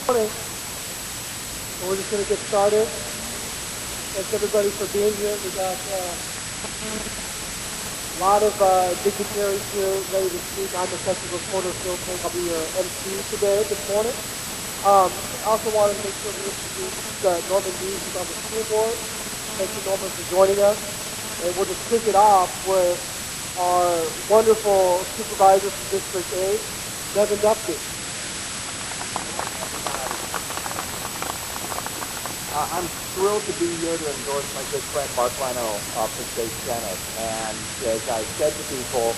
Morning. So we're just going to get started. Thanks everybody for being here. We got a lot of dignitaries here ready to speak. I'm the technical reporter, Phil Pink. I'll be your MC today, this morning. I also wanted to make sure we introduce Norman Dees, who's on the school board. Thank you, Norman, for joining us. And we'll just kick it off with our wonderful supervisor from District 8, Devin Dupke. I'm thrilled to be here to endorse my good friend Mark Leno for State Senate. And as I said to people,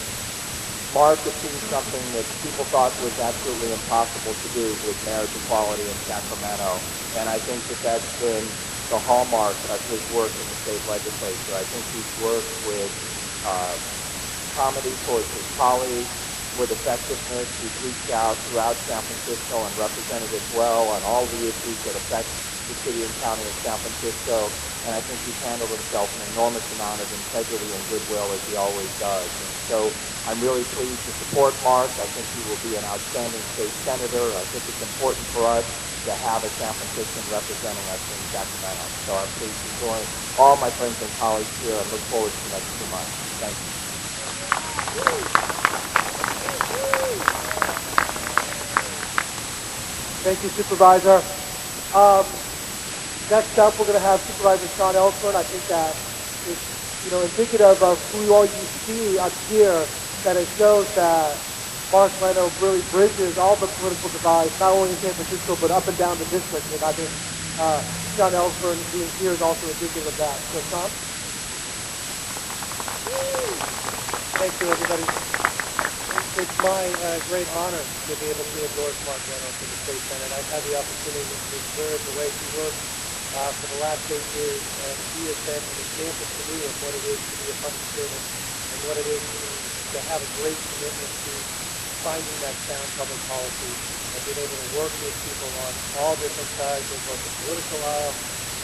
Mark achieved something that people thought was absolutely impossible to do with marriage equality in Sacramento. And I think that that's been the hallmark of his work in the state legislature. I think he's worked with comedy towards his colleagues, with effectiveness. He's reached out throughout San Francisco and represented as well on all the issues that affect the city and county of San Francisco, and I think he's handled himself an enormous amount of integrity and goodwill, as he always does. And so I'm really pleased to support Mark. I think he will be an outstanding state senator. I think it's important for us to have a San Franciscan representing us in Sacramento. So I'm pleased to join all my friends and colleagues here and look forward to the next 2 months. Thank you. Thank you, Supervisor. Next up, we're going to have Supervisor Sean Ellsworth. I think that is, indicative of who all you see up here, that it shows that Mark Leno really bridges all the political divides, not only in San Francisco, but up and down the district. And I think Sean Ellsworth being here is also indicative of that. So, Sean? Thank you, everybody. It's my great honor to be able to endorse Mark Leno for the State Senate. I've had the opportunity to observe the way he works for the last 8 years, and he has been an example to me of what it is to be a public servant and what it is to have a great commitment to finding that sound public policy and being able to work with people on all different sides of both the political aisle,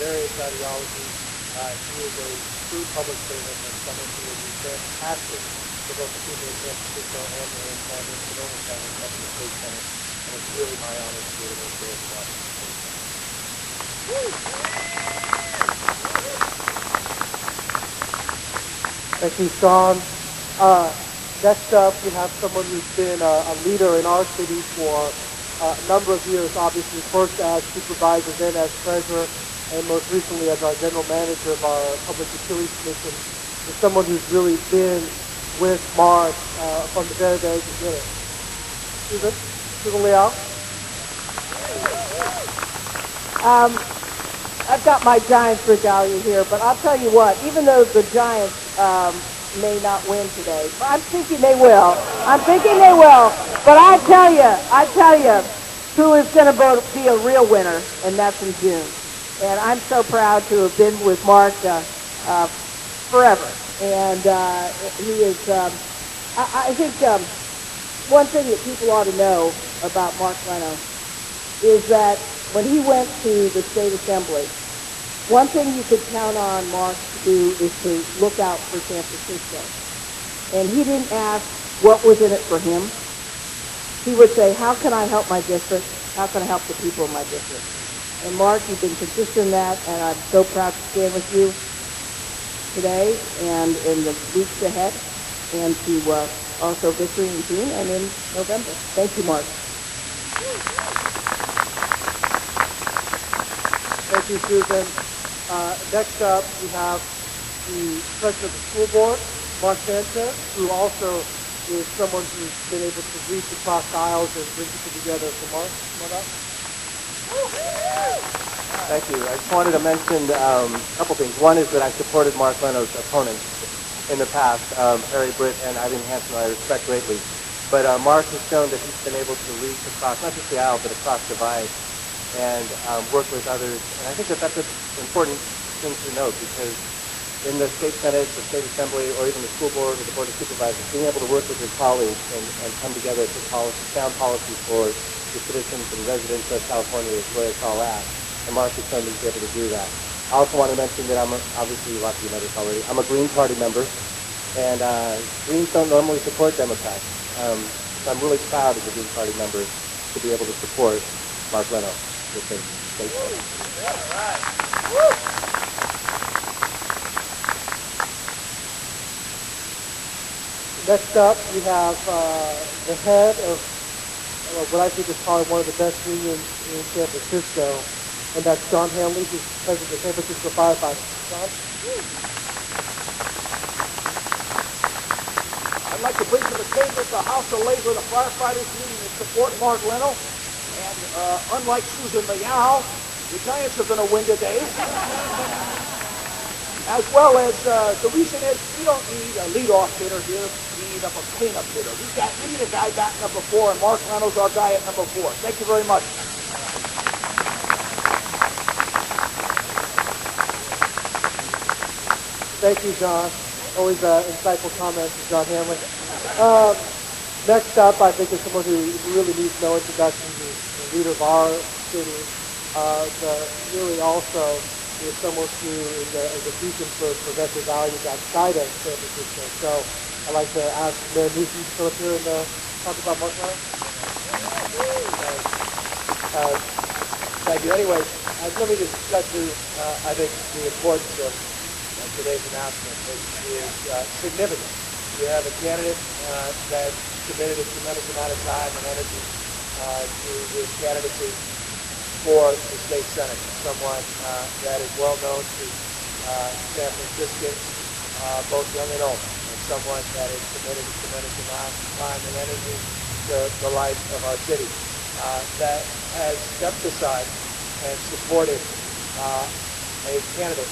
various ideologies. He is a true public servant and someone who will be fantastic for both the people of San Francisco and Marin County and Sonoma County up in the State Senate. And it's really my honor to be able to endorse Mark for the State Senate. Thank you, Sean. Next up, we have someone who's been a leader in our city for a number of years, obviously, first as supervisor, then as treasurer, and most recently as our general manager of our Public Utilities Commission. Is someone who's really been with Mark from the very, very beginning. Susan Liao. I've got my Giants regalia here, but I'll tell you what, even though the Giants may not win today, I'm thinking they will. But I tell you, who is going to be a real winner, and that's in June. And I'm so proud to have been with Mark forever. And he is, I think one thing that people ought to know about Mark Leno is that when he went to the state assembly, one thing you could count on Mark to do is to look out for San Francisco. And he didn't ask what was in it for him. He would say, how can I help my district? How can I help the people in my district? And Mark, you've been consistent in that, and I'm so proud to stand with you today and in the weeks ahead, and to also victory in June and in November. Thank you, Mark. Thank you, Susan. Next up, we have the president of the school board, Mark Sanchez, who also is someone who's been able to reach across the aisles and bring people together. So, Mark, come on up. Thank you. I just wanted to mention a couple things. One is that I supported Mark Leno's opponents in the past, Harry Britt and Eileen Hansen, I respect greatly. But Mark has shown that he's been able to reach across, not just the aisle, but across divides and work with others. And I think that that's an important thing to note, because in the state senate, the state assembly, or even the school board or the board of supervisors, being able to work with your colleagues and come together to sound policy for the citizens and residents of California is where it's all at. And Mark has shown me to be able to do that. I also want to mention that obviously lots of you know this already, I'm a Green Party member, and Greens don't normally support Democrats. So I'm really proud as a Green Party member to be able to support Mark Leno. the state Senate. Next up, we have the head of what I think is probably one of the best unions in San Francisco, and that's John Hanley, who's president of the San Francisco Firefighters. John? I'd like to bring to the table the House of Labor, the Firefighters Union, and support Mark Leno. And unlike Susan Mayao, the Giants are going to win today. As well as the reason is we don't need a leadoff hitter here. We need a cleanup hitter. We need a guy batting number 4, and Mark Leno's our guy at number 4. Thank you very much. Thank you, John. Always insightful comments from John Hanley. Next up, I think, is someone who really needs no introduction. He's the leader of our city. Really also is someone who is a beacon for progressive values outside of San Francisco. So I'd like to ask Mayor Newsom to come up here and talk about Mark Leno. Thank you. Anyway, let me just cut to, I think, the importance of today's announcement, which is significant. You have a candidate that committed a tremendous amount of time and energy to his candidacy for the state senate, someone that is well known to San Franciscans, both young and old, and someone that has committed a tremendous amount of time and energy to the life of our city, that has stepped aside and supported a candidate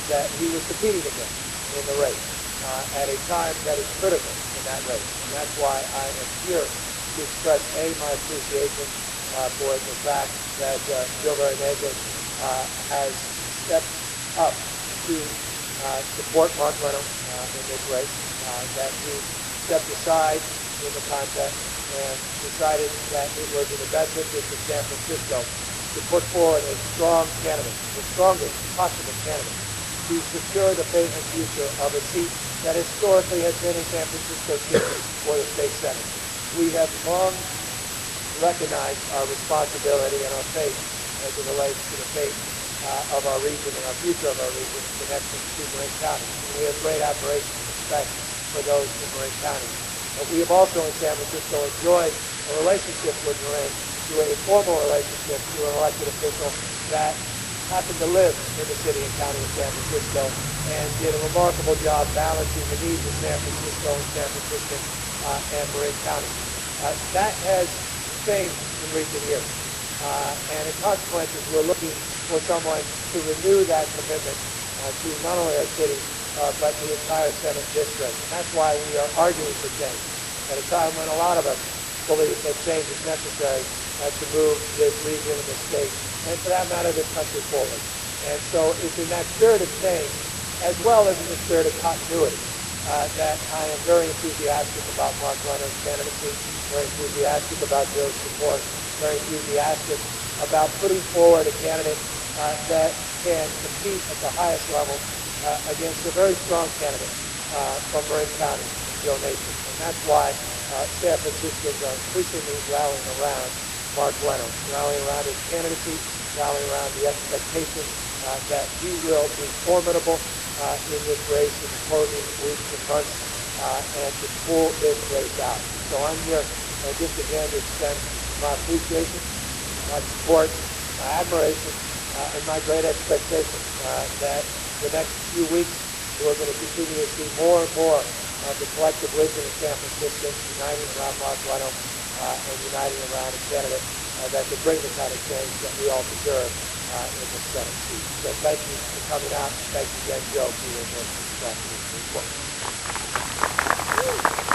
that he was competing against in the race at a time that is critical in that race. And that's why I am here to express, my appreciation for the fact that Joe Veronese has stepped up to support Mark Leno in this race, that he stepped aside in the contest and decided that it was in the best interest of San Francisco to put forward a strong candidate, the strongest possible candidate, to secure the fate and future of a seat that historically has been in San Francisco's history for the state senate. We have long recognized our responsibility and our faith as it relates to the fate of our region and our future of our region in connection to Marin County. And we have great admiration and respect for those in Marin County. But we have also in San Francisco enjoyed a relationship with Marin through a formal relationship through an elected official that happened to live in the city and county of San Francisco and did a remarkable job balancing the needs of San Francisco and San Francisco and Marin County. That has changed in recent years. And in consequences, we're looking for someone to renew that commitment to not only our city, but the entire Senate district. And that's why we are arguing for change at a time when a lot of us believe that change is necessary to move this region and the state, and for that matter, this country forward. And so it's in that spirit of change, as well as in the spirit of continuity, that I am very enthusiastic about Mark Leno's candidacy, very enthusiastic about Joe's support, very enthusiastic about putting forward a candidate that can compete at the highest level against a very strong candidate from Marin County, Joe Nation. And that's why San Franciscans are increasingly rallying around Mark Leno, rallying around his candidacy, rallying around the expectation that he will be formidable in this race in the closing weeks and months and to pull this race out. So I'm here just again to extend my appreciation, my support, my admiration, and my great expectation that the next few weeks we're going to continue to see more and more of the collective wisdom of San Francisco uniting around Mark Leno and uniting around a candidate that could bring the kind of change that we all deserve in the Senate seat. So thank you for coming out. Thank you again, Joe, for your endorsement. Thank you.